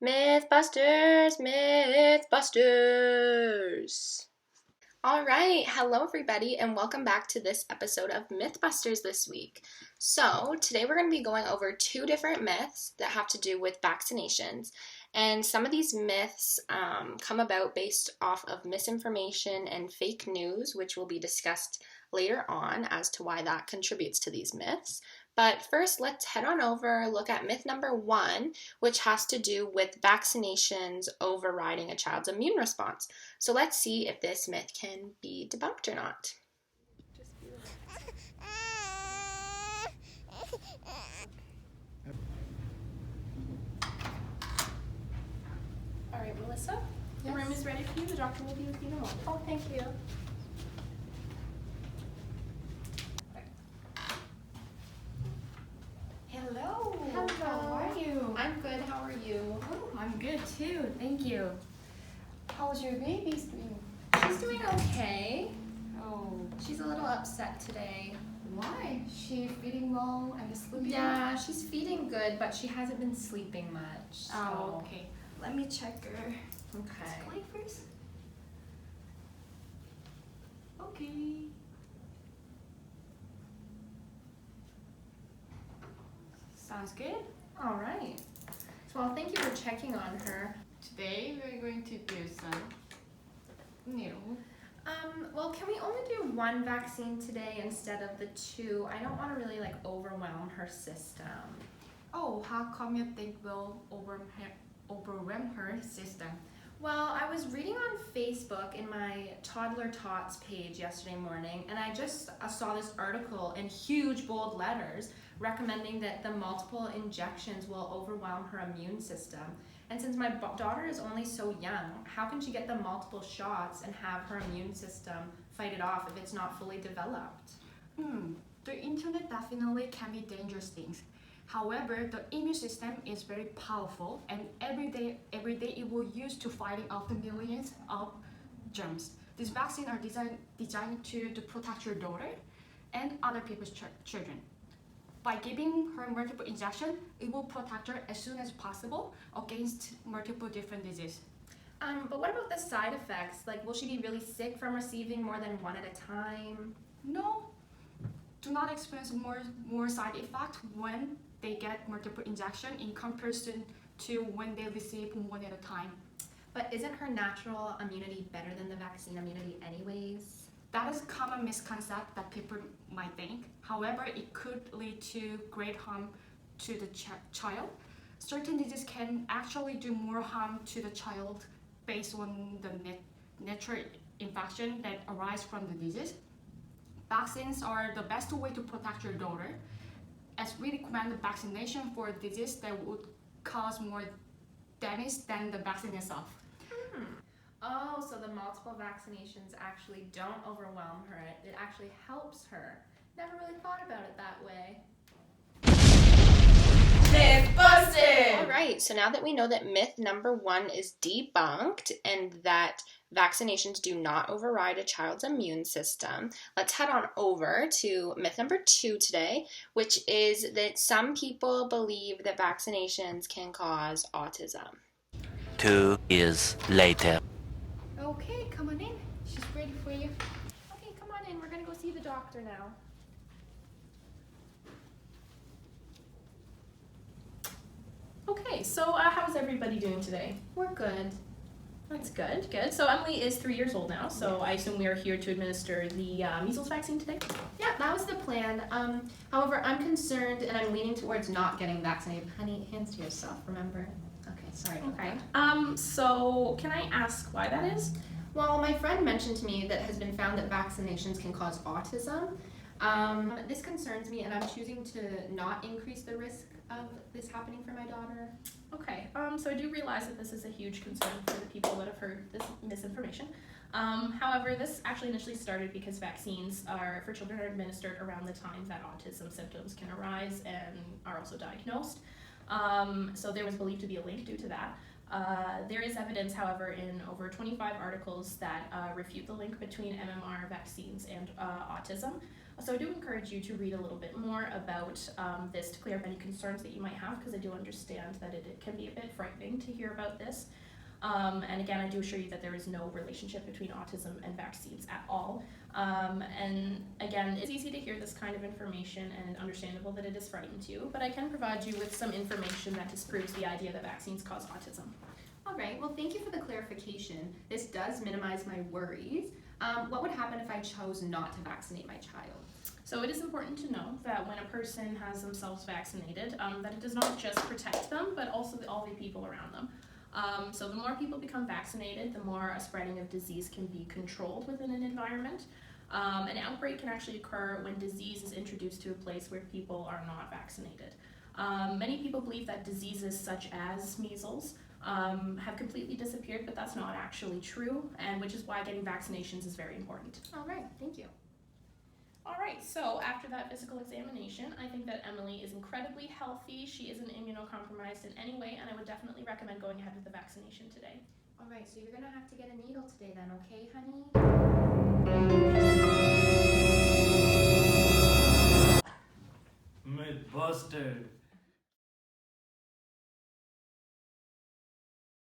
Mythbusters, Mythbusters. All right, hello everybody, and welcome back to this episode of Mythbusters this week. So, today we're going to be going over two different myths that have to do with vaccinations. And some of these myths come about based off of misinformation and fake news, which will be discussed later on as to why that contributes to these myths. But first, let's head on over, look at myth number 1, which has to do with vaccinations overriding a child's immune response. So let's see if this myth can be debunked or not. All right, Melissa, the room is ready for you. The doctor will be with you in a moment. Oh, thank you. Hello. Hello. How are you? I'm good. How are you? Oh, I'm good too. Thank you. How's your baby doing? She's doing okay. Oh, She's a little upset today. why? She feeding well and sleeping? Yeah, she's feeding good, but she hasn't been sleeping much. Oh, okay. Let me check her. Okay. Play first. Okay. Sounds good. All right. So, well, thank you for checking on her. Today we're going to do some new. Well, can we only do one vaccine today instead of the two? I don't want to really overwhelm her system. Oh, how come you think will overwhelm her system? Well, I was reading on Facebook in my Toddler Tots page yesterday morning, and I just saw this article in huge bold letters recommending that the multiple injections will overwhelm her immune system. And since my daughter is only so young, how can she get the multiple shots and have her immune system fight it off if it's not fully developed? The internet definitely can be dangerous things. However, the immune system is very powerful, and every day it will use to fighting off the millions of germs. These vaccines are designed to protect your daughter and other people's children. By giving her multiple injections, it will protect her as soon as possible against multiple different diseases. But what about the side effects? Will she be really sick from receiving more than one at a time? No, do not experience more side effects when they get multiple injections in comparison to when they receive one at a time. But isn't her natural immunity better than the vaccine immunity anyways? That is a common misconception that people might think. However, it could lead to great harm to the child. Certain diseases can actually do more harm to the child based on the natural infection that arise from the disease. Vaccines are the best way to protect your daughter, as we recommend the vaccination for a disease that would cause more damage than the vaccine itself. Oh, so the multiple vaccinations actually don't overwhelm her. It actually helps her. Never really thought about it that way. Myth busted! All right, so now that we know that myth number 1 is debunked and that vaccinations do not override a child's immune system, let's head on over to myth number 2 today, which is that some people believe that vaccinations can cause autism. 2 years later. Okay, come on in. She's ready for you. Okay, come on in. We're going to go see the doctor now. Okay, so how's everybody doing today? We're good. That's good, good. So Emily is 3 years old now, so I assume we are here to administer the measles vaccine today? Yeah, that was the plan. However, I'm concerned and I'm leaning towards not getting vaccinated. Honey, hands to yourself, remember? Okay, sorry about that. So can I ask why that is? Well, my friend mentioned to me that it has been found that vaccinations can cause autism. This concerns me, and I'm choosing to not increase the risk of this happening for my daughter. Okay, so I do realize that this is a huge concern for the people that have heard this misinformation. However, this actually initially started because vaccines for children are administered around the time that autism symptoms can arise and are also diagnosed. So there was believed to be a link due to that. There is evidence, however, in over 25 articles that refute the link between MMR vaccines and autism. So I do encourage you to read a little bit more about this to clear up any concerns that you might have, because I do understand that it can be a bit frightening to hear about this. And again, I do assure you that there is no relationship between autism and vaccines at all. And again, it's easy to hear this kind of information, and understandable that it is frightening to you, but I can provide you with some information that disproves the idea that vaccines cause autism. All right, well, thank you for the clarification. This does minimize my worries. What would happen if I chose not to vaccinate my child? So it is important to know that when a person has themselves vaccinated, that it does not just protect them, but also all the people around them. So the more people become vaccinated, the more a spreading of disease can be controlled within an environment. An outbreak can actually occur when disease is introduced to a place where people are not vaccinated. Many people believe that diseases such as measles have completely disappeared, but that's not actually true, and which is why getting vaccinations is very important. All right, thank you. All right, so after that physical examination, I think that Emily is incredibly healthy. She isn't immunocompromised in any way, and I would definitely recommend going ahead with the vaccination today. All right, so you're gonna have to get a needle today then, okay, honey? Mythbuster.